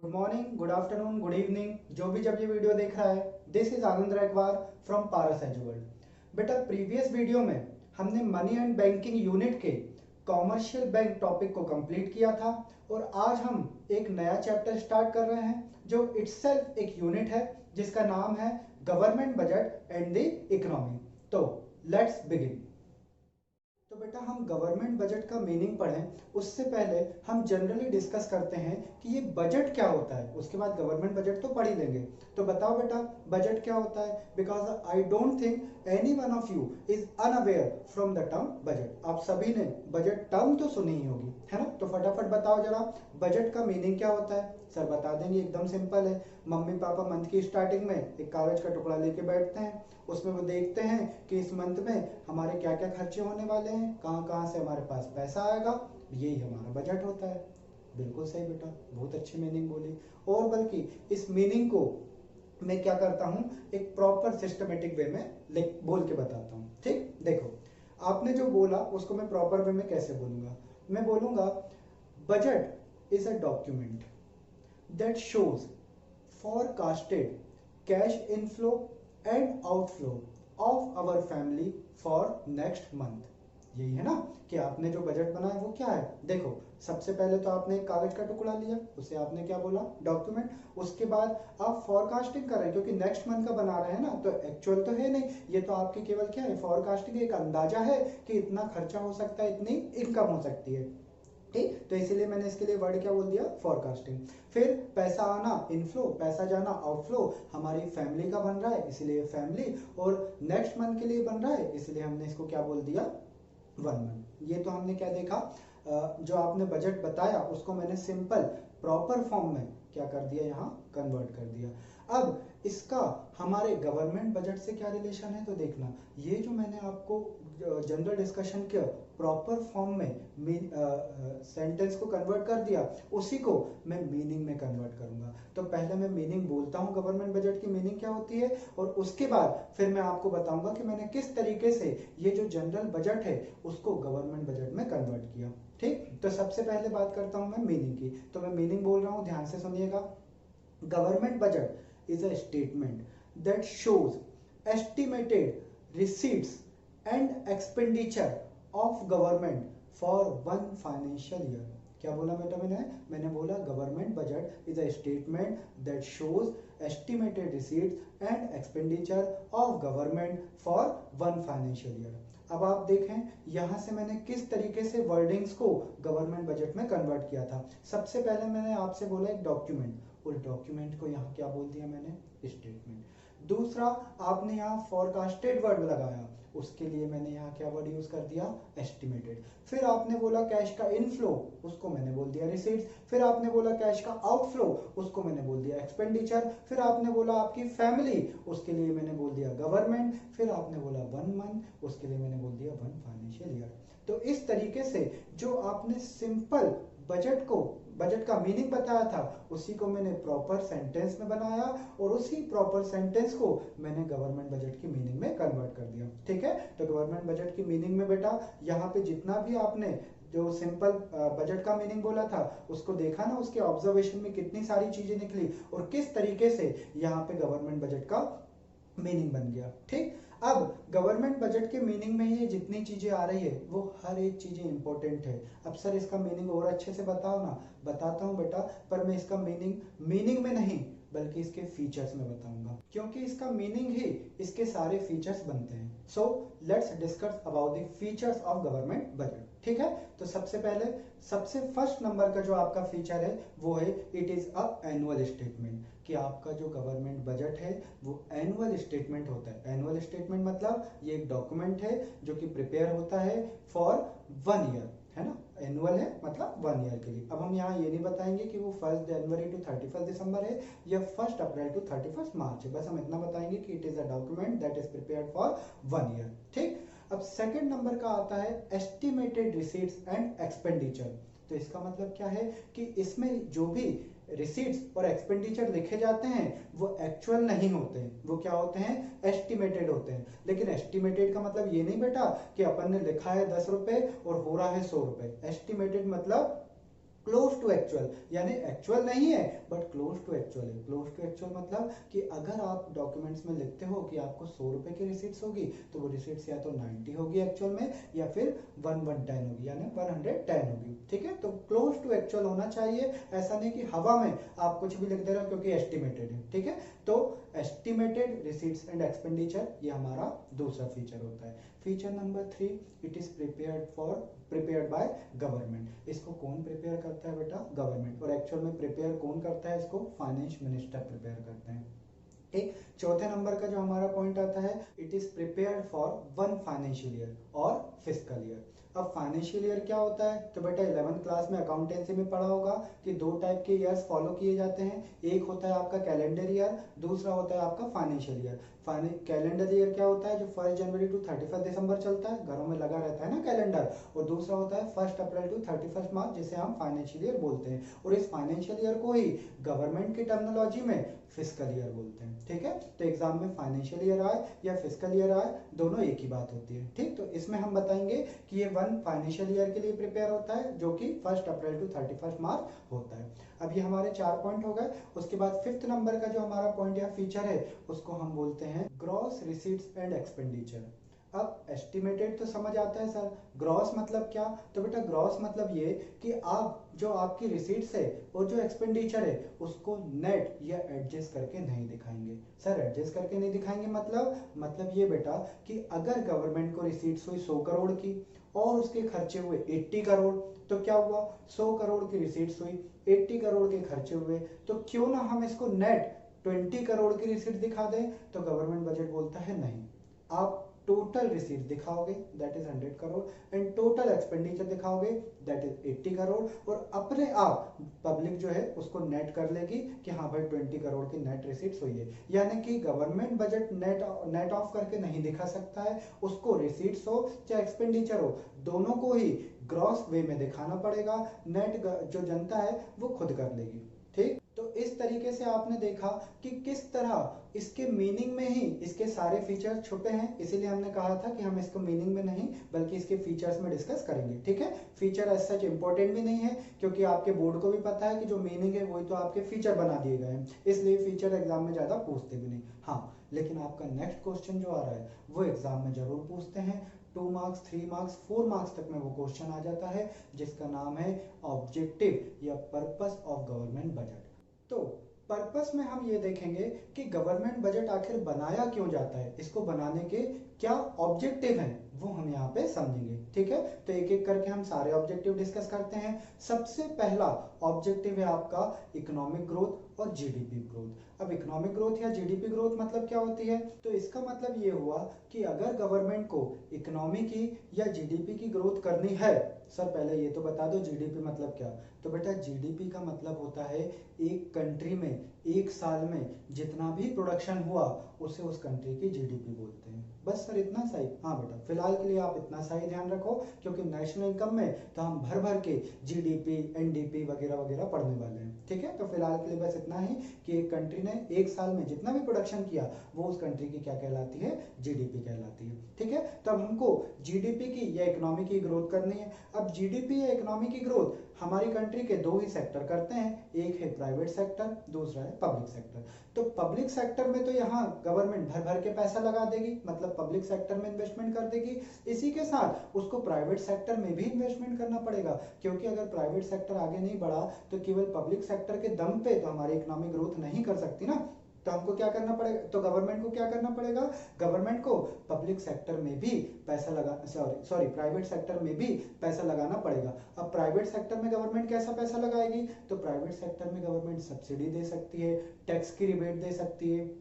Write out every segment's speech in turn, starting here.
Good morning, good afternoon, good evening, जो भी जब ये वीडियो देख रहा है। This is Anand Raikwar from Paras Eduworld. बेटा, प्रीवियस वीडियो में हमने मनी एंड बैंकिंग यूनिट के कॉमर्शियल बैंक टॉपिक को कंप्लीट किया था और आज हम एक नया चैप्टर स्टार्ट कर रहे हैं जो इटसेल्फ एक यूनिट है जिसका नाम है government budget and the economy. तो लेट्स बिगिन। तो बेटा, हम गवर्नमेंट बजट का मीनिंग पढ़ें उससे पहले हम जनरली डिस्कस करते हैं कि ये बजट क्या होता है। उसके बाद गवर्नमेंट बजट तो पढ़ ही लेंगे। तो बताओ बेटा, बजट क्या होता है? Because I don't think any one of you is unaware from the term budget. आप सभी ने बजट टर्म तो सुनी ही होगी, है ना? तो फटाफट बताओ जरा, बजट का मीनिंग क्या होता है? सर बता देंगे, एकदम सिंपल है। मम्मी पापा मंथ की स्टार्टिंग में एक कागज का टुकड़ा लेके बैठते हैं, उसमें वो देखते हैं कि इस मंथ में हमारे क्या क्या खर्चे होने वाले हैं, कहाँ कहाँ से हमारे पास पैसा आएगा। यही हमारा बजट होता है। बिल्कुल सही बेटा, बहुत अच्छी मीनिंग बोली। और बल्कि इस मीनिंग को मैं क्या करता हूँ, एक प्रॉपर सिस्टमेटिक वे में बोल के बताता हूँ। ठीक, देखो, आपने जो बोला उसको मैं प्रॉपर वे में कैसे बोलूंगा। मैं बोलूंगा budget is a document that shows forecasted cash inflow and outflow of our family for next month। यही है ना कि आपने जो बजट बनाया वो क्या है। देखो, सबसे पहले तो आपने एक कागज का टुकड़ा लिया, उसे आपने क्या बोला? डॉक्यूमेंट। उसके बाद आप फॉरकास्टिंग कर रहे हैं क्योंकि नेक्स्ट मंथ का बना रहे हैं ना, तो एक्चुअल तो है नहीं, ये तो आपकी केवल क्या है, फॉरकास्टिंग, एक अंदाजा है कि इतना खर्चा हो सकता है, इतनी इनकम हो सकती है। ठीक, तो इसीलिए मैंने इसके लिए वर्ड क्या बोल दिया? फॉरकास्टिंग। फिर पैसा आना इनफ्लो, पैसा जाना आउटफ्लो, हमारी फैमिली का बन रहा है इसलिए फैमिली, और नेक्स्ट मंथ के लिए बन रहा है इसलिए हमने इसको क्या बोल दिया? 1 मंथ। ये तो हमने क्या देखा, जो आपने बजट बताया उसको मैंने सिंपल प्रॉपर फॉर्म में क्या कर दिया, यहाँ कन्वर्ट कर दिया। अब इसका हमारे गवर्नमेंट बजट से क्या रिलेशन है, तो देखना, ये जो मैंने आपको जनरल डिस्कशन के प्रॉपर फॉर्म में सेंटेंस को कन्वर्ट कर दिया, उसी को मैं मीनिंग में कन्वर्ट करूंगा। तो पहले मैं मीनिंग बोलता हूं, गवर्नमेंट बजट की मीनिंग क्या होती है, और उसके बाद फिर मैं आपको बताऊंगा कि मैंने किस तरीके से ये जो जनरल बजट है उसको गवर्नमेंट बजट में कन्वर्ट किया। ठीक, तो सबसे पहले बात करता हूं मैं मीनिंग की। तो मैं मीनिंग बोल रहा हूं, ध्यान से सुनिएगा। Government budget is a statement that shows estimated receipts and expenditure of government for one financial year. क्या बोला बेटा मैंने बोला government budget is a statement that shows estimated receipts and expenditure of government for one financial year. अब आप देखें यहां से मैंने किस तरीके से वर्डिंग्स को गवर्नमेंट बजट में कन्वर्ट किया था। सबसे पहले मैंने आपसे बोला एक डॉक्यूमेंट, उस डॉक्यूमेंट को यहाँ क्या बोल दिया मैंने? स्टेटमेंट। दूसरा, आपने यहाँ फॉरकास्टेड वर्ड लगाया, उसके लिए मैंने यहाँ क्या वर्ड यूज कर दिया? एस्टिमेटेड। फिर आपने बोला कैश का इनफ्लो, उसको मैंने बोल दिया रिसीट्स। फिर आपने बोला कैश का आउटफ्लो, उसको मैंने बोल दिया एक्सपेंडिचर। फिर आपने बोला आपकी फैमिली, उसके लिए मैंने बोल दिया गवर्नमेंट। फिर आपने बोला 1 मंथ, उसके लिए मैंने बोल दिया वन फाइनेंशियल ईयर। तो इस तरीके से जो आपने सिंपल बजट का मीनिंग बताया था उसी को मैंने प्रॉपर सेंटेंस में बनाया और उसी प्रॉपर सेंटेंस को मैंने गवर्नमेंट बजट की मीनिंग में कन्वर्ट कर दिया। ठीक है, तो गवर्नमेंट बजट की मीनिंग में बेटा यहाँ पे जितना भी आपने जो सिंपल बजट का मीनिंग बोला था उसको देखा ना, उसके ऑब्जर्वेशन में कितनी सारी चीजें निकली और किस तरीके से यहाँ पे गवर्नमेंट बजट का मीनिंग बन गया। ठीक, अब गवर्नमेंट बजट के मीनिंग में ये जितनी चीजें आ रही है वो हर एक चीजें इंपॉर्टेंट है। अब सर इसका मीनिंग और अच्छे से बताओ ना, बताता हूं बेटा, पर मैं इसका मीनिंग में नहीं बल्कि इसके फीचर्स में बताऊंगा, क्योंकि इसका मीनिंग ही इसके सारे फीचर्स बनते हैं। So let's discuss about the features of government budget. ठीक है, तो सबसे पहले सबसे फर्स्ट नंबर का जो आपका फीचर है वो है it is a annual statement, कि आपका जो गवर्नमेंट बजट है वो एनुअल स्टेटमेंट होता है। एनुअल स्टेटमेंट मतलब ये एक डॉक्यूमेंट है जो कि प्रिपेयर होता है फॉर 1 ईयर, है ना? एनुअल है मतलब 1 ईयर के लिए। अब हम यहाँ ये नहीं बताएंगे कि वो 1 जनवरी टू 31 दिसंबर है या 1 अप्रैल टू 31 मार्च है, बस हम इतना बताएंगे कि it is a document that is prepared for 1 year. ठीक, अब सेकेंड नंबर का आता है एस्टिमेटेड रिसीट्स एंड एक्सपेंडिचर। तो इसका मतलब क्या है कि इसमें जो भी रिसीट्स और एक्सपेंडिचर लिखे जाते हैं वो एक्चुअल नहीं होते हैं, वो क्या होते हैं? एस्टिमेटेड होते हैं। लेकिन एस्टिमेटेड का मतलब ये नहीं बेटा कि अपन ने लिखा है 10 रुपए और हो रहा है 100 रुपए। एस्टिमेटेड मतलब क्लोज टू एक्चुअल, यानी एक्चुअल नहीं है बट क्लोज टू एक्चुअल है। क्लोज टू एक्चुअल मतलब कि अगर आप डॉक्यूमेंट्स में लिखते हो कि आपको 100 रुपए की रिसीट्स होगी, तो वो रिसीट्स या तो 90 होगी एक्चुअल में, या फिर 110 होगी, यानी 110 होगी। ठीक है, तो क्लोज टू एक्चुअल होना चाहिए, ऐसा नहीं कि हवा में आप कुछ भी लिख दे रहे हो क्योंकि एस्टिमेटेड है। ठीक है, तो एस्टिमेटेड रिसीट्स एंड एक्सपेंडिचर, ये हमारा दूसरा फीचर होता है। Feature number 3, it is prepared by government. इसको कौन प्रिपेयर करता है बेटा? गवर्नमेंट। और एक्चुअल में प्रिपेयर कौन करता है इसको? फाइनेंस मिनिस्टर प्रिपेयर करते हैं। ठीक, चौथे नंबर का जो हमारा पॉइंट आता है, it is prepared for 1 financial year और फिस्कल ईयर। अब फाइनेंशियल ईयर क्या होता है? तो बेटा 11th क्लास में अकाउंटेंसी में पढ़ा होगा कि 2 टाइप के ईयर्स फॉलो किए जाते हैं। एक होता है आपका कैलेंडर ईयर, दूसरा होता है आपका फाइनेंशियल ईयर। कैलेंडर ईयर क्या होता है? जो 1 जनवरी टू 31 दिसंबर चलता है, घरों में लगा रहता है ना कैलेंडर। और दूसरा होता है 1 अप्रैल टू 31 मार्च, जिसे हम फाइनेंशियल ईयर बोलते हैं। और इस फाइनेंशियल ईयर को ही गवर्नमेंट की टर्मिनोलॉजी में फिस्कल ईयर बोलते हैं। ठीक है, तो एग्जाम में फाइनेंशियल ईयर आए या फिस्कल ईयर आए, दोनों एक ही बात होती है। ठीक, तो इसमें हम बताएंगे कि ये 1 फाइनेंशियल ईयर के लिए प्रिपेयर होता है, जो कि 1 अप्रैल टू 31 मार्च होता है। अब ये हमारे 4 पॉइंट हो गए। उसके बाद 5th नंबर का जो हमारा पॉइंट या फीचर है, उसको हम बोलते हैं ग्रॉस रिसीट्स एंड एक्सपेंडिचर। अब एस्टिमेटेड तो समझ आता है सर, ग्रॉस मतलब क्या? तो बेटा ग्रॉस मतलब ये कि आप जो आपकी रिसीट्स है और जो एक्सपेंडिचर है उसको नेट या एडजस्ट करके नहीं दिखाएंगे। सर एडजस्ट करके नहीं दिखाएंगे मतलब ये बेटा कि अगर गवर्नमेंट को रिसीट्स हुई 100 करोड़ की और उसके खर्चे हुए 80 करोड़, तो क्या हुआ? 100 करोड़ की रिसीट्स हुई, 80 करोड़ के खर्चे हुए, तो क्यों ना हम इसको नेट 20 करोड़ की रिसीट दिखा दें? तो गवर्नमेंट बजट बोलता है नहीं, आप टोटल रिसीट दिखाओगे that is 100 crore and total expenditure दिखाओगे दैट इज 80 करोड़, और अपने आप पब्लिक जो है उसको नेट कर लेगी कि हाँ भाई 20 करोड़ की नेट रिसीट्स हुई है। यानी कि गवर्नमेंट बजट नेट ऑफ करके नहीं दिखा सकता है, उसको रिसीट्स हो चाहे एक्सपेंडिचर हो, दोनों को ही ग्रॉस वे में दिखाना पड़ेगा। नेट जो जनता है वो खुद कर लेगी। ठीक, तो इस तरीके से आपने देखा कि किस तरह इसके मीनिंग में ही इसके सारे फीचर छुपे हैं। इसीलिए हमने कहा था कि हम इसको मीनिंग में नहीं बल्कि इसके फीचर्स में डिस्कस करेंगे। ठीक है, फीचर एज सच इंपॉर्टेंट भी नहीं है, क्योंकि आपके बोर्ड को भी पता है कि जो मीनिंग है वही तो आपके फीचर बना दिए गए हैं, इसलिए फीचर एग्जाम में ज्यादा पूछते भी नहीं। हाँ, लेकिन आपका नेक्स्ट क्वेश्चन जो आ रहा है वो एग्जाम में जरूर पूछते हैं। 2 मार्क्स, 3 मार्क्स, 4 मार्क्स तक में वो क्वेश्चन आ जाता है, जिसका नाम है ऑब्जेक्टिव या पर्पस ऑफ गवर्नमेंट बजट। तो पर्पस में हम ये देखेंगे कि गवर्नमेंट बजट आखिर बनाया क्यों जाता है, इसको बनाने के क्या ऑब्जेक्टिव हैं वो हम यहाँ पे समझेंगे। ठीक है, तो एक एक करके हम सारे ऑब्जेक्टिव डिस्कस करते हैं। सबसे पहला ऑब्जेक्टिव है आपका इकोनॉमिक ग्रोथ और जीडीपी ग्रोथ। अब इकोनॉमिक ग्रोथ या जीडीपी ग्रोथ मतलब क्या होती है? तो इसका मतलब ये हुआ कि अगर गवर्नमेंट को इकोनॉमी की या जीडीपी की ग्रोथ करनी है, सर पहले ये तो बता दो जीडीपी मतलब क्या? तो बेटा जीडीपी का मतलब होता है एक कंट्री में एक साल में जितना भी प्रोडक्शन हुआ उसे उस कंट्री की जीडीपी बोलते हैं। बस सर इतना सा ही? हाँ बेटा, फिलहाल के लिए आप इतना सा ही ध्यान रखो, क्योंकि नेशनल इनकम में तो हम भर भर के जीडीपी, एनडीपी वगैरह वगैरह पढ़ने वाले हैं। ठीक है, तो फिलहाल के लिए बस इतना ही कि एक कंट्री ने एक साल में जितना भी प्रोडक्शन किया वो उस कंट्री की क्या कहलाती है? जीडीपी कहलाती है। ठीक है, तो अब हमको जीडीपी की या इकोनॉमी की ग्रोथ करनी है। अब जीडीपी या इकोनॉमी की ग्रोथ हमारी कंट्री के 2 ही सेक्टर करते हैं, एक है प्राइवेट सेक्टर, दूसरा है पब्लिक सेक्टर। तो पब्लिक सेक्टर में तो यहाँ गवर्नमेंट भर भर के पैसा लगा देगी, मतलब पब्लिक सेक्टर में इन्वेस्टमेंट कर देगी। इसी के साथ उसको प्राइवेट सेक्टर में भी इन्वेस्टमेंट करना पड़ेगा, क्योंकि अगर प्राइवेट सेक्टर आगे नहीं बढ़ा तो केवल पब्लिक सेक्टर के दम पे तो हमारी इकोनॉमिक ग्रोथ नहीं कर सकती ना। तो हमको क्या करना पड़ेगा? तो गवर्नमेंट को क्या करना पड़ेगा? गवर्नमेंट को पब्लिक सेक्टर में भी पैसा लगा प्राइवेट सेक्टर में भी पैसा लगाना पड़ेगा। अब प्राइवेट सेक्टर में गवर्नमेंट कैसा पैसा लगाएगी? तो प्राइवेट सेक्टर में गवर्नमेंट सब्सिडी दे सकती है, टैक्स की रिबेट दे सकती है।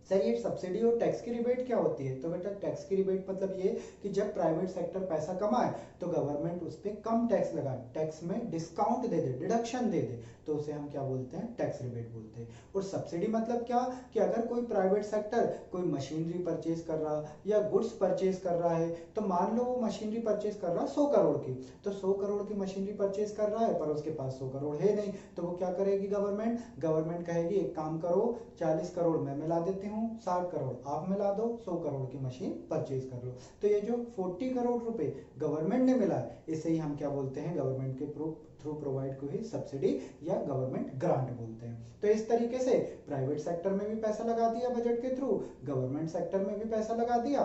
सर ये सब्सिडी और टैक्स की रिबेट क्या होती है? तो बेटा टैक्स की रिबेट मतलब ये कि जब प्राइवेट सेक्टर पैसा कमाए तो गवर्नमेंट उस पर कम टैक्स लगाए, टैक्स में डिस्काउंट दे दे, डिडक्शन दे दे, तो उसे हम क्या बोलते हैं? टैक्स रिबेट बोलते हैं। और सब्सिडी मतलब क्या कि अगर कोई प्राइवेट सेक्टर कोई मशीनरी परचेज कर रहा या गुड्स परचेज कर रहा है, तो मान लो वो मशीनरी परचेज कर रहा 100 करोड़ की, तो 100 करोड़ की मशीनरी परचेज कर रहा है पर उसके पास 100 करोड़ है नहीं, तो वो क्या करेगी? गवर्नमेंट कहेगी एक काम करो, 40 करोड़ मैं मिला देती हूँ, 60 करोड़ आप मिला दो, 100 करोड़ की मशीन परचेज कर लो। तो ये जो 40 करोड़ रुपए गवर्नमेंट ने मिला, इसे ही हम क्या बोलते हैं? गवर्नमेंट के थ्रू थ्रू प्रोवाइड को ही सब्सिडी या गवर्नमेंट ग्रांट बोलते हैं। तो इस तरीके से प्राइवेट सेक्टर में भी पैसा लगा दिया बजट के थ्रू, गवर्नमेंट सेक्टर में भी पैसा लगा दिया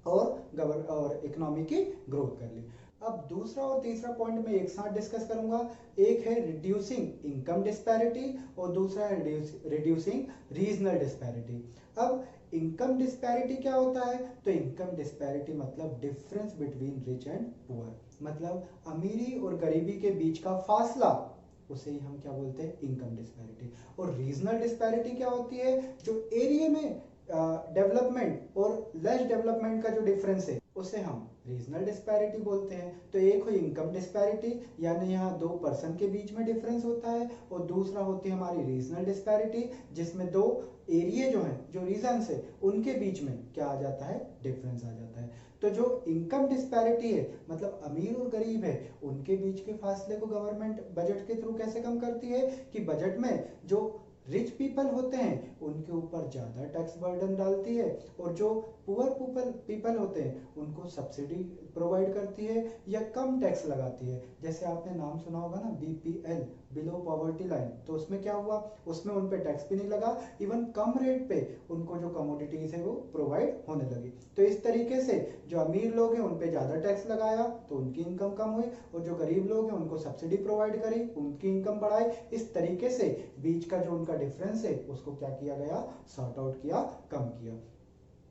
और इकोनॉमी की ग्रोथ कर ली। अब दूसरा और तीसरा पॉइंट मैं एक साथ डिस्कस करूंगा। एक है रिड्यूसिंग इनकम डिस्पैरिटी और दूसरा है रिड्यूसिंग रीजनल डिस्पैरिटी। अब इनकम डिस्पैरिटी क्या होता है? तो इनकम डिस्पैरिटी मतलब difference between rich and poor, मतलब अमीरी और गरीबी के बीच का फासला, उसे ही हम क्या बोलते हैं? Income disparity. और रीजनल डिस्पैरिटी क्या होती है? जो एरिया में डेवलपमेंट और लेस डेवलपमेंट का जो डिफरेंस है उसे हम रीजनल डिस्पैरिटी बोलते हैं। तो एक हुई इनकम डिस्पैरिटी, यानी यहाँ दो पर्सन के बीच में डिफरेंस होता है, और दूसरा होती है हमारी रीजनल डिस्पैरिटी, जिसमें दो एरिया जो हैं, जो रीजन्स है, उनके बीच में क्या आ जाता है? डिफरेंस आ जाता है। तो जो इनकम डिस्पैरिटी है, मतलब अमीर और गरीब है, उनके बीच के फासले को गवर्नमेंट बजट के थ्रू कैसे कम करती है कि बजट में जो रिच पीपल होते हैं उनके ऊपर ज़्यादा टैक्स बर्डन डालती है, और जो पुअर पीपल होते हैं उनको सब्सिडी प्रोवाइड करती है या कम टैक्स लगाती है। जैसे आपने नाम सुना होगा ना, बीपीएल, बिलो पॉवर्टी लाइन, तो उसमें क्या हुआ? उसमें उन पे टैक्स भी नहीं लगा, इवन कम रेट पे उनको जो कमोडिटीज है वो प्रोवाइड होने लगी। तो इस तरीके से जो अमीर लोग हैं उन पे ज़्यादा टैक्स लगाया तो उनकी इनकम कम हुई, और जो गरीब लोग हैं उनको सब्सिडी प्रोवाइड करी, उनकी इनकम बढ़ाई। इस तरीके से बीच का जो उनका डिफरेंस है उसको क्या किया गया? सॉर्ट आउट किया, कम किया।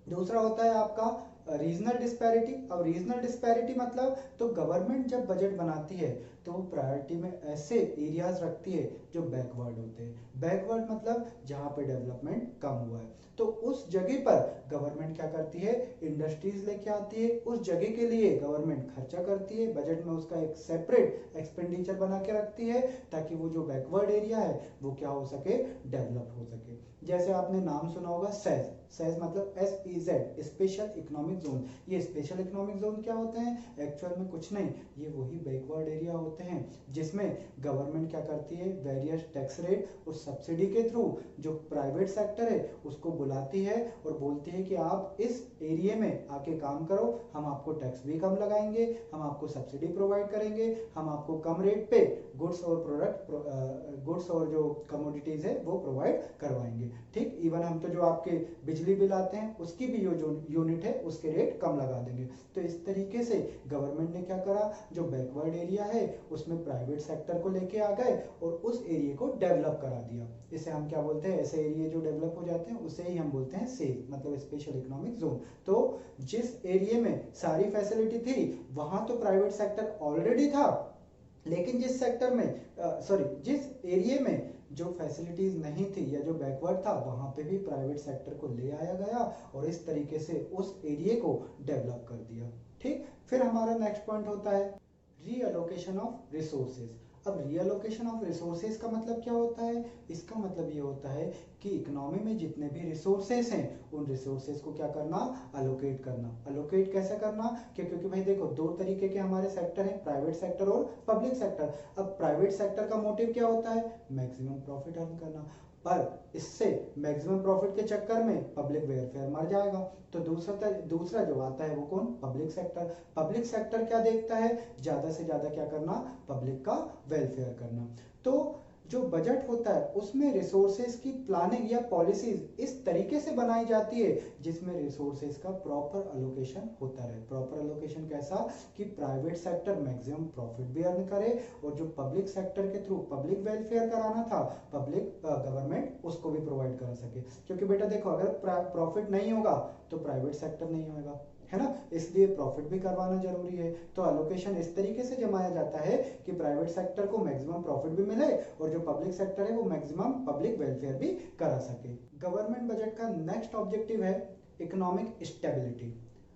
दूसरा होता है आपका रीजनल डिस्पैरिटी। अब रीजनल डिस्पैरिटी मतलब, तो गवर्नमेंट जब बजट बनाती है तो वो प्रायोरिटी में ऐसे एरियाज रखती है जो बैकवर्ड होते हैं। बैकवर्ड मतलब जहाँ पे डेवलपमेंट कम हुआ है, तो उस जगह पर गवर्नमेंट क्या करती है? इंडस्ट्रीज लेके आती है, उस जगह के लिए गवर्नमेंट खर्चा करती है, बजट में उसका एक सेपरेट एक्सपेंडिचर बना के रखती है, ताकि वो जो बैकवर्ड एरिया है वो क्या हो सके? डेवलप हो सके। जैसे आपने नाम सुना होगा सेज, सेज मतलब SEZ, स्पेशल इकोनॉमिक जोन। ये स्पेशल इकोनॉमिक जोन क्या होते हैं? एक्चुअल में कुछ नहीं, ये वही बैकवर्ड एरिया होते हैं जिसमें गवर्नमेंट क्या करती है? वेरियस टैक्स रेट और सब्सिडी के थ्रू जो प्राइवेट सेक्टर है उसको बुलाती है और बोलती है कि आप इस एरिया में आके काम करो, हम आपको टैक्स भी कम लगाएंगे, हम आपको सब्सिडी प्रोवाइड करेंगे, हम आपको कम रेट पे गुड्स और जो कमोडिटीज है वो प्रोवाइड करवाएंगे। ठीक, इवन हम तो जो आपके बिजली बिल आते हैं उसकी भी जो यूनिट है उसके रेट कम लगा देंगे। तो इस तरीके से गवर्नमेंट ने क्या करा? जो बैकवर्ड एरिया है उसमें प्राइवेट सेक्टर को लेके आ गए और उस एरिया को डेवलप करा दिया। इसे हम क्या बोलते हैं? ऐसे एरिया जो डेवलप हो जाते हैं उसे ही हम बोलते हैं सेफ, मतलब स्पेशल इकोनॉमिक जोन। तो जिस एरिया में सारी फैसिलिटी थी वहां तो प्राइवेट सेक्टर ऑलरेडी था, लेकिन जिस एरिया में जो फैसिलिटीज नहीं थी या जो बैकवर्ड था वहां पे भी प्राइवेट सेक्टर को ले आया गया और इस तरीके से उस एरिया को डेवलप कर दिया। ठीक, फिर हमारा नेक्स्ट पॉइंट होता है रीअलोकेशन ऑफ रिसोर्सेज। अब रीअलोकेशन ऑफ रिसोर्सेज का मतलब क्या होता है? इसका मतलब ये होता है कि इकोनॉमी में जितने भी रिसोर्सेज हैं उन रिसोर्सेज को क्या करना? अलोकेट करना। अलोकेट कैसे करना? क्योंकि भाई देखो, दो तरीके के हमारे सेक्टर हैं, प्राइवेट सेक्टर और पब्लिक सेक्टर। अब प्राइवेट सेक्टर का मोटिव क्या होता है? मैक्सिमम प्रॉफिट अर्न करना, पर इससे मैक्सिमम प्रॉफिट के चक्कर में पब्लिक वेलफेयर मर जाएगा। तो दूसरा जो आता है वो कौन? Public sector. पब्लिक सेक्टर क्या देखता है? ज्यादा से ज्यादा क्या करना? पब्लिक का वेलफेयर करना। तो जो बजट होता है उसमें रिसोर्सेज की प्लानिंग या पॉलिसीज इस तरीके से बनाई जाती है जिसमें रिसोर्सेज का प्रॉपर अलोकेशन होता रहे। प्रॉपर अलोकेशन कैसा? कि प्राइवेट सेक्टर मैक्सिमम प्रॉफिट भी अर्न करे और जो पब्लिक सेक्टर के थ्रू पब्लिक वेलफेयर कराना था, पब्लिक गवर्नमेंट उसको भी प्रोवाइड करा सके। क्योंकि बेटा देखो, अगर प्रॉफिट नहीं होगा तो प्राइवेट सेक्टर नहीं होगा, है ना, इसलिए प्रॉफिट भी करवाना जरूरी है। तो अलोकेशन इस तरीके से जमाया जाता है कि प्राइवेट सेक्टर को मैक्सिमम प्रॉफिट भी मिले और जो पब्लिक सेक्टर है वो मैक्सिमम पब्लिक वेलफेयर भी करा सके। गवर्नमेंट बजट का नेक्स्ट ऑब्जेक्टिव है इकोनॉमिक स्टेबिलिटी।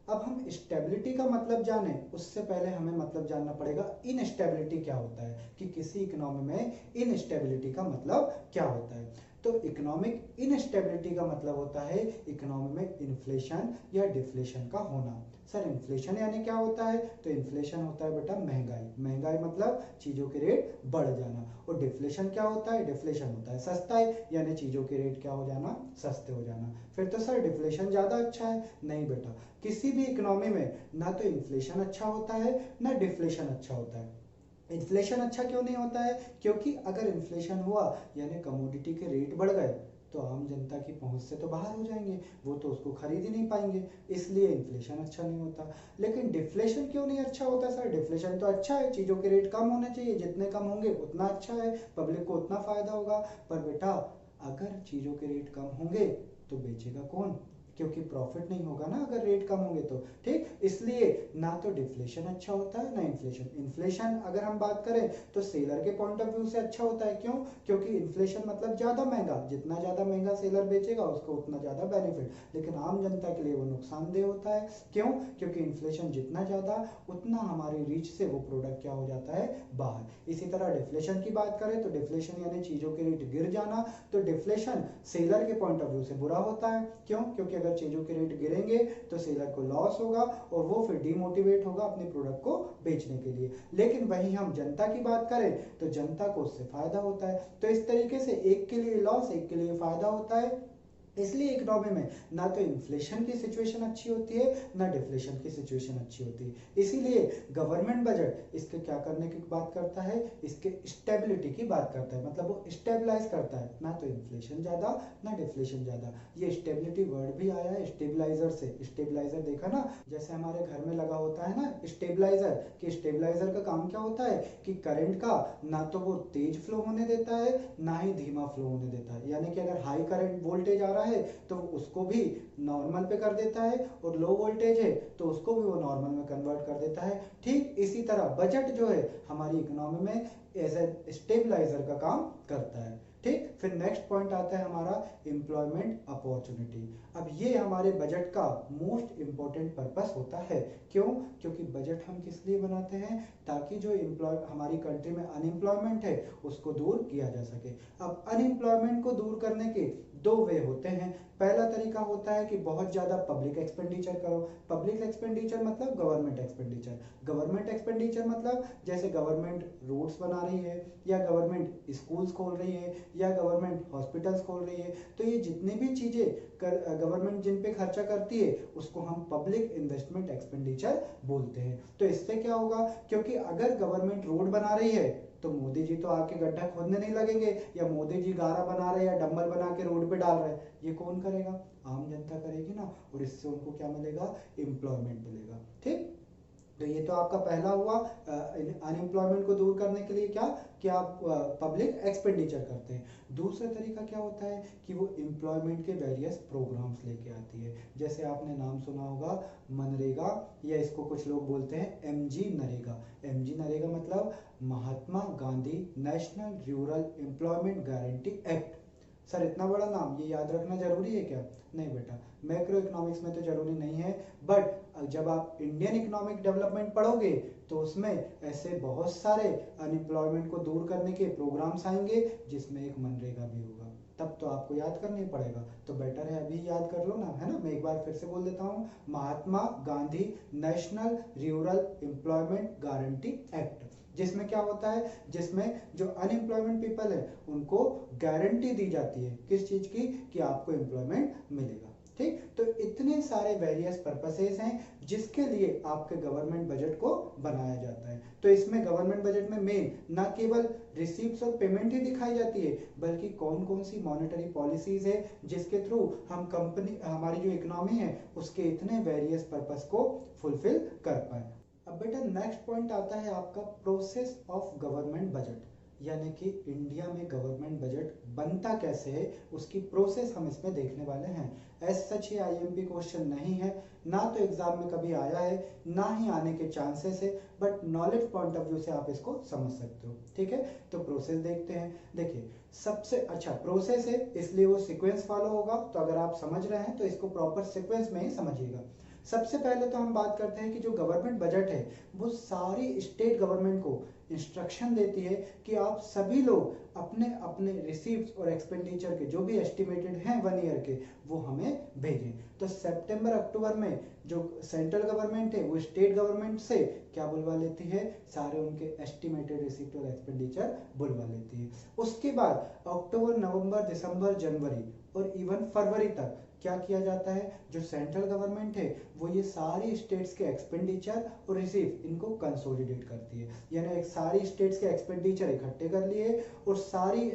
अब हम स्टेबिलिटी का मतलब जाने उससे पहले हमें मतलब जानना पड़ेगा इनस्टेबिलिटी क्या होता है, कि किसी इकोनॉमी में इनस्टेबिलिटी का मतलब क्या होता है। तो इकोनॉमिक इनस्टेबिलिटी का मतलब होता है इकोनॉमी में इन्फ्लेशन या डिफ्लेशन का होना। सर इन्फ्लेशन यानी क्या होता है? तो इन्फ्लेशन होता है बेटा महंगाई। महंगाई मतलब चीजों के रेट बढ़ जाना। और डिफ्लेशन क्या होता है? डिफ्लेशन होता है सस्ताई, यानी चीजों के रेट क्या हो जाना? सस्ते हो जाना। फिर तो सर डिफ्लेशन ज्यादा अच्छा है? नहीं बेटा, किसी भी इकोनॉमी में ना तो इन्फ्लेशन अच्छा होता है ना डिफ्लेशन अच्छा होता है। इन्फ्लेशन अच्छा क्यों नहीं होता है? क्योंकि अगर इन्फ्लेशन हुआ यानी कमोडिटी के रेट बढ़ गए तो आम जनता की पहुंच से तो बाहर हो जाएंगे, वो तो उसको खरीद ही नहीं पाएंगे, इसलिए इन्फ्लेशन अच्छा नहीं होता। लेकिन डिफ्लेशन क्यों नहीं अच्छा होता सर? डिफ्लेशन तो अच्छा है, चीज़ों के रेट कम होने चाहिए, जितने कम होंगे उतना अच्छा है, पब्लिक को उतना फायदा होगा। पर बेटा अगर चीज़ों के रेट कम होंगे तो बेचेगा कौन? क्योंकि प्रॉफिट नहीं होगा ना अगर रेट कम होंगे तो। ठीक, इसलिए ना तो डिफ्लेशन अच्छा होता है ना इन्फ्लेशन। इन्फ्लेशन अगर हम बात करें तो सेलर के पॉइंट ऑफ व्यू से अच्छा होता है। क्यों? क्योंकि इन्फ्लेशन मतलब ज़्यादा महंगा, जितना ज़्यादा महंगा सेलर बेचेगा उसको उतना ज़्यादा बेनिफिट, लेकिन आम जनता के लिए वो नुकसानदेह होता है। क्यों? क्योंकि इन्फ्लेशन जितना ज़्यादा उतना हमारी रीच से वो प्रोडक्ट क्या हो जाता है? बाहर। इसी तरह डिफ्लेशन की बात करें तो डिफ्लेशन यानी चीज़ों के रेट गिर जाना, तो डिफ्लेशन सेलर के पॉइंट ऑफ व्यू से बुरा होता है। क्यों? क्योंकि अगर चीज़ों के रेट गिरेंगे तो सेलर को लॉस होगा और वो फिर डीमोटिवेट होगा अपने प्रोडक्ट को बेचने के लिए। लेकिन वहीं हम जनता की बात करें तो जनता को उससे फायदा होता है। तो इस तरीके से एक के लिए लॉस एक के लिए फायदा होता है। इसलिए इकोनॉमी में ना तो इन्फ्लेशन की सिचुएशन अच्छी होती है ना डिफ्लेशन की सिचुएशन अच्छी होती है। इसीलिए गवर्नमेंट बजट इसके क्या करने की बात करता है? इसके स्टेबिलिटी की बात करता है, मतलब वो स्टेबलाइज करता है, ना तो इन्फ्लेशन ज़्यादा ना डिफ्लेशन ज़्यादा। ये स्टेबिलिटी वर्ड भी आया है स्टेबलाइजर से। स्टेबलाइजर देखा ना, जैसे हमारे घर में लगा होता है ना स्टेबलाइजर, कि स्टेबलाइजर का काम क्या होता है कि करंट का ना तो वो तेज फ्लो होने देता है ना ही धीमा फ्लो होने देता है। यानी कि अगर हाई करंट वोल्टेज आ रहा है तो उसको भी नॉर्मल पे कर देता है, और लो वोल्टेज है तो उसको भी वो नॉर्मल में कन्वर्ट कर देता है। ठीक इसी तरह बजट जो है हमारी इकोनॉमी में एज ए स्टेबलाइजर का काम करता है। ठीक, फिर नेक्स्ट पॉइंट आता है हमारा एम्प्लॉयमेंट अपॉर्चुनिटी। अब ये हमारे बजट का मोस्ट इंपॉर्टेंट पर्पस होता है। क्यों? क्योंकि बजट हम किस लिए बनाते हैं? ताकि जो हमारी कंट्री में अनएम्प्लॉयमेंट है उसको दूर किया जा सके। अब अनएम्प्लॉयमेंट को दूर करने के दो वे होते हैं। पहला तरीका होता है कि बहुत ज़्यादा पब्लिक एक्सपेंडिचर करो। पब्लिक एक्सपेंडिचर मतलब गवर्नमेंट एक्सपेंडिचर। गवर्नमेंट एक्सपेंडिचर मतलब जैसे गवर्नमेंट रोड्स बना रही है, या गवर्नमेंट स्कूल्स खोल रही है, या गवर्नमेंट हॉस्पिटल्स खोल रही है, तो ये जितनी भी चीज़ें गवर्नमेंट जिन पे खर्चा करती है उसको हम पब्लिक इन्वेस्टमेंट एक्सपेंडिचर बोलते हैं। तो इससे क्या होगा? क्योंकि अगर गवर्नमेंट रोड बना रही है तो मोदी जी तो आके गड्ढा खोदने नहीं लगेंगे, या मोदी जी गारा बना रहे या डंबल बना के रोड पे डाल रहे, ये कौन करेगा? आम जनता करेगी ना, और इससे उनको क्या मिलेगा? एम्प्लॉयमेंट मिलेगा। ठीक, तो ये तो आपका पहला हुआ अनएम्प्लॉयमेंट को दूर करने के लिए क्या कि आप पब्लिक एक्सपेंडिचर करते हैं। दूसरा तरीका क्या होता है कि वो एम्प्लॉयमेंट के वेरियस प्रोग्राम्स लेके आती है। जैसे आपने नाम सुना होगा मनरेगा, या इसको कुछ लोग बोलते हैं एमजी नरेगा। एमजी नरेगा मतलब Mahatma Gandhi national rural employment guarantee act. Sir इतना बड़ा नाम ये याद रखना जरूरी है क्या? नहीं बेटा, मैक्रो इकोनॉमिक्स में तो जरूरी नहीं है, बट जब आप इंडियन इकोनॉमिक डेवलपमेंट पढ़ोगे तो उसमें ऐसे बहुत सारे अनएम्प्लॉयमेंट को दूर करने के प्रोग्राम्स आएंगे जिसमें एक मनरेगा भी होगा। तब तो आपको याद करना ही पड़ेगा, तो बेटर है अभी याद कर लो ना, है ना। मैं एक बार फिर से बोल देता हूँ, Mahatma Gandhi national rural employment guarantee act. जिसमें क्या होता है? जिसमें जो अनएम्प्लॉयमेंट पीपल है उनको गारंटी दी जाती है किस चीज की? कि आपको एम्प्लॉयमेंट मिलेगा। ठीक, तो इतने सारे वेरियस पर्पसेस हैं जिसके लिए आपके गवर्नमेंट बजट को बनाया जाता है। तो इसमें गवर्नमेंट बजट में मेन ना केवल रिसीप्ट्स और पेमेंट ही दिखाई जाती है, बल्कि कौन कौन सी मॉनेटरी पॉलिसीज है जिसके थ्रू हम कंपनी हमारी जो इकोनॉमी है उसके इतने वेरियस पर्पस को फुलफिल कर पाए। अब बेटा नेक्स्ट पॉइंट आता है आपका प्रोसेस ऑफ गवर्नमेंट बजट, यानी कि इंडिया में गवर्नमेंट बजट बनता कैसे है उसकी प्रोसेस हम इसमें देखने वाले हैं। एज सच ये आईएमपी क्वेश्चन नहीं है, ना तो एग्जाम में कभी आया है ना ही आने के चांसेस है, but knowledge point of view से आप इसको समझ सकते हो। ठीक है, तो प्रोसेस देखते हैं। देखिए सबसे अच्छा प्रोसेस है इसलिए वो सीक्वेंस फॉलो होगा, तो अगर आप समझ रहे हैं तो इसको प्रॉपर सीक्वेंस में ही समझिएगा। सबसे पहले तो हम बात करते हैं कि जो गवर्नमेंट बजट है वो सारी स्टेट गवर्नमेंट को इंस्ट्रक्शन देती है कि आप सभी लोग अपने अपने रिसीप्ट्स और एक्सपेंडिचर के जो भी एस्टिमेटेड हैं 1 ईयर के वो हमें भेजें। तो सितंबर अक्टूबर में जो सेंट्रल गवर्नमेंट है वो स्टेट गवर्नमेंट से क्या बुलवा लेती है? सारे उनके एस्टिमेटेड रिसीप्ट और एक्सपेंडिचर बुलवा लेती है। उसके बाद अक्टूबर नवंबर दिसंबर जनवरी और इवन फरवरी तक क्या किया जाता है, जो सेंट्रल गवर्नमेंट है वो ये सारी स्टेट्स के एक्सपेंडिचर और रिसीव इनको कंसोलिडेट करती है, यानी एक सारी स्टेट्स के एक्सपेंडिचर इकट्ठे कर लिए और सारी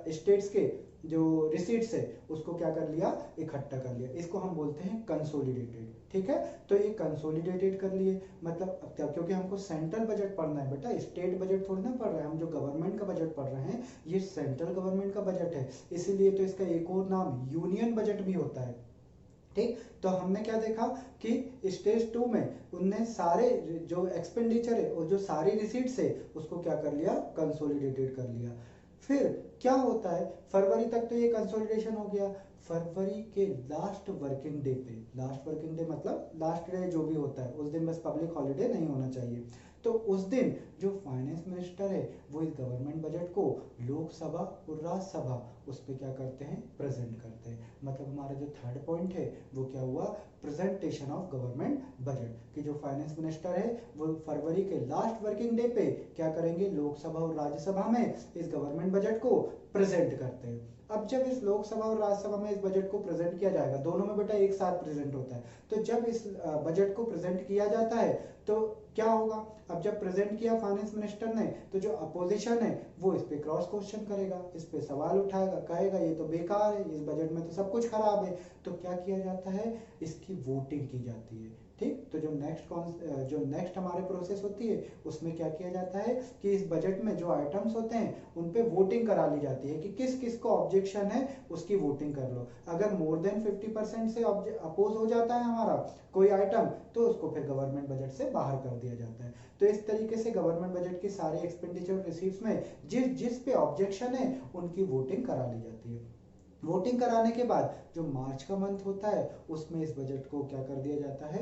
स्टेट्स के जो रिसीट्स है उसको क्या कर लिया, इकट्ठा कर लिया, इसको हम बोलते हैं कंसोलिडेटेड। ठीक है, तो ये कंसोलिडेटेड कर लिए, मतलब क्या, क्योंकि हमको सेंट्रल बजट पढ़ना है बेटा, स्टेट बजट थोड़ी ना पढ़ रहे हैं हम, जो गवर्नमेंट का बजट पढ़ रहे हैं ये सेंट्रल गवर्नमेंट का बजट है, इसीलिए तो इसका एक और नाम यूनियन बजट भी होता है। ठीक, तो हमने क्या देखा कि स्टेज 2 में उनने सारे जो एक्सपेंडिचर है और जो सारी रिसीट्स है उसको क्या कर लिया, कंसोलिडेटेड कर लिया। फिर क्या होता है, फरवरी तक तो ये कंसोलिडेशन हो गया, फरवरी के लास्ट वर्किंग डे पे, लास्ट वर्किंग डे मतलब लास्ट डे जो भी होता है उस दिन बस पब्लिक हॉलीडे नहीं होना चाहिए, तो उस दिन जो फाइनेंस मिनिस्टर है वो इस गवर्नमेंट बजट को लोकसभा और राज्यसभा उस पर क्या करते हैं, प्रेजेंट करते हैं। मतलब हमारा जो थर्ड पॉइंट है वो क्या हुआ, प्रेजेंटेशन ऑफ गवर्नमेंट बजट, कि जो फाइनेंस मिनिस्टर है वो फरवरी के लास्ट वर्किंग डे पे क्या करेंगे, लोकसभा और राज्यसभा में इस गवर्नमेंट बजट को प्रेजेंट करते हैं। अब जब इस लोकसभा और राज्यसभा में इस बजट को प्रेजेंट किया जाएगा, दोनों में बेटा एक साथ प्रेजेंट होता है, तो जब इस बजट को प्रेजेंट किया जाता है तो क्या होगा, अब जब प्रेजेंट किया फाइनेंस मिनिस्टर ने तो जो अपोजिशन है वो इस पे क्रॉस क्वेश्चन करेगा, इस पे सवाल उठाएगा, कहेगा ये तो बेकार है, इस बजट में तो सब कुछ खराब है, तो क्या किया जाता है, इसकी वोटिंग की जाती है। ठीक, तो जो नेक्स्ट हमारे प्रोसेस होती है उसमें क्या किया जाता है कि इस बजट में जो आइटम्स होते हैं उन पे वोटिंग करा ली जाती है कि किस किस को ऑब्जेक्शन है उसकी वोटिंग कर लो, अगर मोर देन 50% से अपोज हो जाता है हमारा कोई आइटम तो उसको फिर गवर्नमेंट बजट से बाहर कर दिया जाता है। तो इस तरीके से गवर्नमेंट बजट की सारे एक्सपेंडिचर रिसीव्स में जिस जिस पे ऑब्जेक्शन है उनकी वोटिंग करा ली जाती है। वोटिंग कराने के बाद जो मार्च का मंथ होता है उसमें इस बजट को क्या कर दिया जाता है,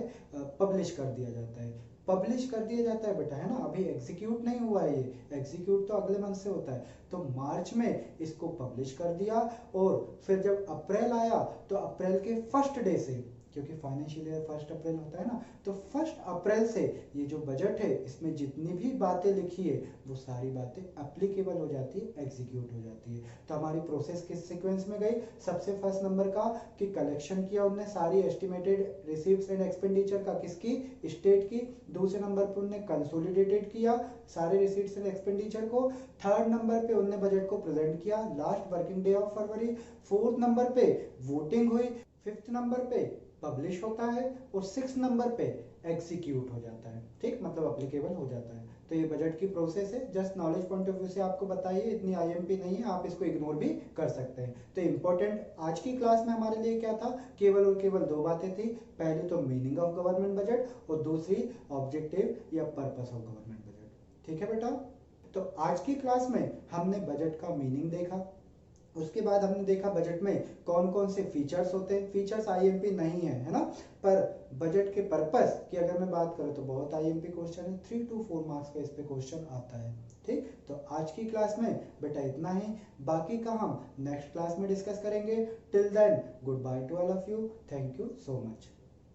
पब्लिश कर दिया जाता है, पब्लिश कर दिया जाता है बेटा, है ना, अभी एग्जीक्यूट नहीं हुआ है, ये एग्जीक्यूट तो अगले मंथ से होता है, तो मार्च में इसको पब्लिश कर दिया और फिर जब अप्रैल आया तो अप्रैल के फर्स्ट डे से, क्योंकि फाइनेंशियल ईयर 1 अप्रैल होता है ना, तो 1 अप्रैल से ये जो बजट है इसमें जितनी भी बातें लिखी है वो सारी बातें एप्लीकेबल हो जाती है, एग्जीक्यूट हो जाती है। तो हमारी प्रोसेस किस सीक्वेंस में गई, सबसे फर्स्ट नंबर का कि कलेक्शन किया उनने सारी एस्टिमेटेड रिसीव्स एंड एक्सपेंडिचर का, किसकी, स्टेट की, दूसरे नंबर पे उनने कंसोलिडेटेड किया सारे रिसीट्स एंड एक्सपेंडिचर को, थर्ड नंबर पे उनने बजट को प्रेजेंट किया last working day of February, fourth number पे वोटिंग हुई, फिफ्थ नंबर पे पब्लिश होता है और 6 नंबर पे एग्जीक्यूट हो जाता है। ठीक, मतलब अप्लीकेबल हो जाता है। तो ये बजट की प्रोसेस है, just knowledge point of view से आपको बताइए, इतनी आईएमपी नहीं है, आप इसको इग्नोर भी कर सकते हैं। तो इंपॉर्टेंट आज की क्लास में हमारे लिए क्या था, केवल और केवल 2 बातें थी, पहली तो मीनिंग ऑफ गवर्नमेंट बजट और दूसरी ऑब्जेक्टिव या पर्पस ऑफ गवर्नमेंट बजट। ठीक है बेटा, तो आज की क्लास में हमने बजट का मीनिंग देखा, उसके बाद हमने देखा बजट में कौन कौन से फीचर्स होते हैं, फीचर्स आईएमपी नहीं है ना, पर बजट के पर्पस की अगर मैं बात करूं तो बहुत आईएमपी क्वेश्चन है, 3 to 4 मार्क्स का इस पे क्वेश्चन आता है। ठीक, तो आज की क्लास में बेटा इतना ही, बाकी का हम नेक्स्ट क्लास में डिस्कस करेंगे। Till then good bye to all of you, thank you so much.